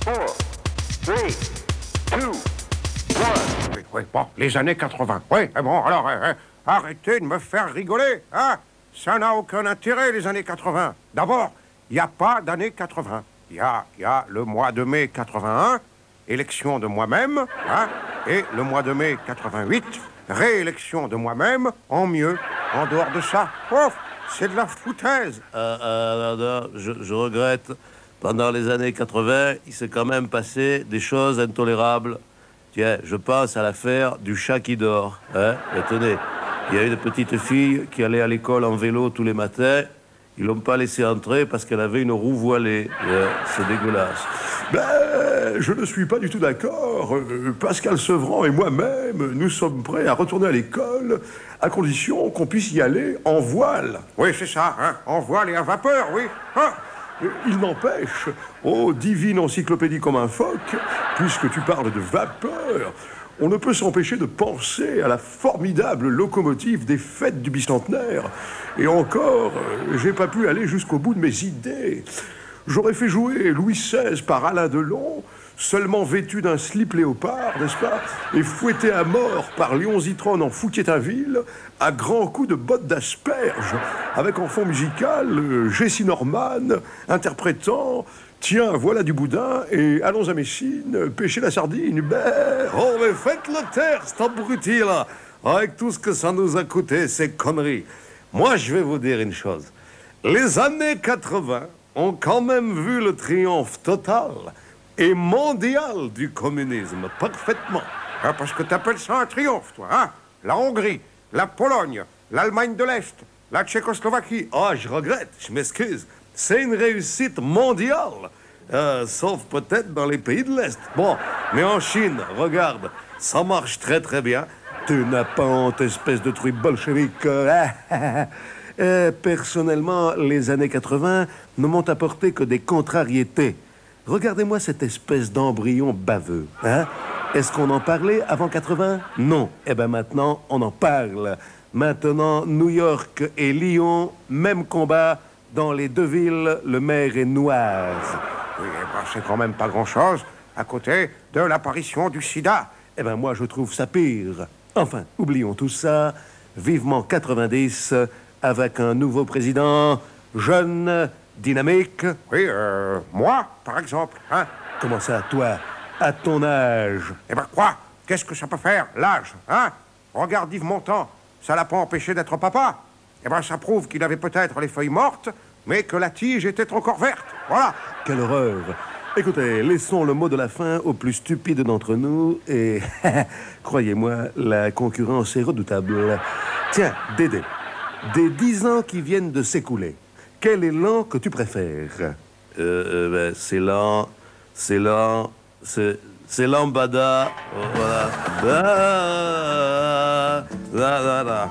4, 3, 2, 1. Oui, oui, bon, les années 80. Oui, bon, alors, arrêtez de me faire rigoler, hein? Ça n'a aucun intérêt, les années 80. D'abord, il n'y a pas d'années 80. Il y a le mois de mai 81, élection de moi-même, hein? Et le mois de mai 88, réélection de moi-même, en mieux. En dehors de ça, oh, c'est de la foutaise. Non, je regrette. Pendant les années 80, il s'est quand même passé des choses intolérables. Tiens, je pense à l'affaire du chat qui dort. Hein? Et tenez, il y a une petite fille qui allait à l'école en vélo tous les matins. Ils l'ont pas laissée entrer parce qu'elle avait une roue voilée. C'est dégueulasse. Ben, je ne suis pas du tout d'accord. Pascal Sevran et moi-même, nous sommes prêts à retourner à l'école à condition qu'on puisse y aller en voile. Oui, c'est ça, hein? En voile et à vapeur, oui. Hein? Il n'empêche, ô divine encyclopédie comme un phoque, puisque tu parles de vapeur, on ne peut s'empêcher de penser à la formidable locomotive des fêtes du bicentenaire. Et encore, j'ai pas pu aller jusqu'au bout de mes idées. J'aurais fait jouer Louis XVI par Alain Delon, seulement vêtu d'un slip léopard, n'est-ce pas, et fouetté à mort par Léon Zitrone en Fouquier-Tinville, à grands coups de bottes d'asperges, avec en fond musical Jessie Norman interprétant « Tiens, voilà du boudin, et allons à Messine, pêcher la sardine, ben... » Oh, mais faites-le taire, cet abruti là, avec tout ce que ça nous a coûté, ces conneries. Moi, je vais vous dire une chose. Les années 80 ont quand même vu le triomphe total et mondial du communisme, parfaitement. Ah, parce que t'appelles ça un triomphe, toi, hein? La Hongrie, la Pologne, l'Allemagne de l'Est, la Tchécoslovaquie. Ah, je regrette, je m'excuse. C'est une réussite mondiale, sauf peut-être dans les pays de l'Est. Bon, mais en Chine, regarde, ça marche très très bien. Tu n'as pas honte, espèce de truc bolchevique. Personnellement, les années 80 ne m'ont apporté que des contrariétés. Regardez-moi cette espèce d'embryon baveux, hein? Est-ce qu'on en parlait avant 80? Non. Eh ben maintenant, on en parle. Maintenant, New York et Lyon, même combat. Dans les deux villes, le maire est noir. Oui, eh ben, c'est quand même pas grand-chose à côté de l'apparition du sida. Eh ben moi, je trouve ça pire. Enfin, oublions tout ça. Vivement 90, avec un nouveau président, jeune, dynamique. Oui, moi, par exemple, hein? Comment ça, toi? À ton âge? Eh ben quoi? Qu'est-ce que ça peut faire, l'âge, hein? Regarde Yves Montand, ça l'a pas empêché d'être papa. Eh ben ça prouve qu'il avait peut-être les feuilles mortes, mais que la tige était encore verte. Voilà. Quelle horreur. Écoutez, laissons le mot de la fin au plus stupide d'entre nous et... croyez-moi, la concurrence est redoutable. Tiens, Dédé, des 10 ans qui viennent de s'écouler, quel est l'an que tu préfères? Ben, c'est l'an... C'est lambada. Voilà.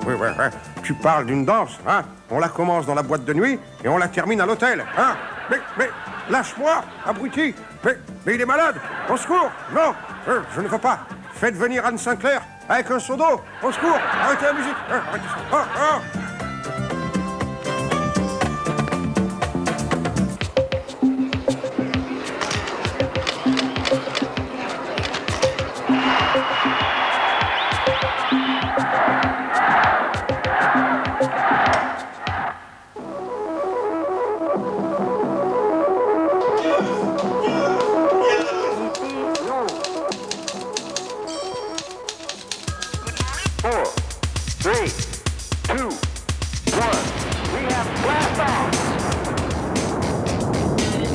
Oui, ouais. Tu parles d'une danse, hein? On la commence dans la boîte de nuit et on la termine à l'hôtel, hein? Mais, lâche-moi, abruti! Mais il est malade! Au secours! Non! Je ne veux pas! Faites venir Anne Sinclair avec un seau d'eau! Au secours! Arrêtez la musique! Arrêtez ça! Oh.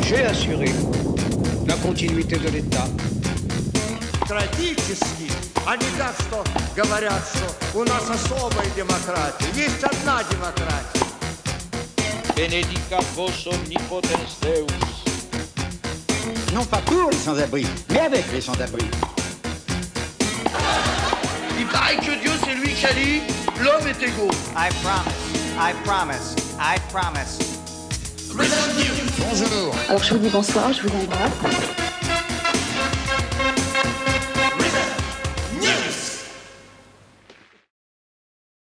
J'ai assuré la continuité de l'État. Традически, а не так, что говорят, что у нас особая демократия. Есть одна демократия. Benedicat vos omnipotens Deus. Non pas pour les sans-abri, mais avec les sans-abri. Il paraît que Dieu, c'est lui qui a dit l'homme est égaux. I promise. Bonjour. Alors je vous dis bonsoir, je vous embrasse.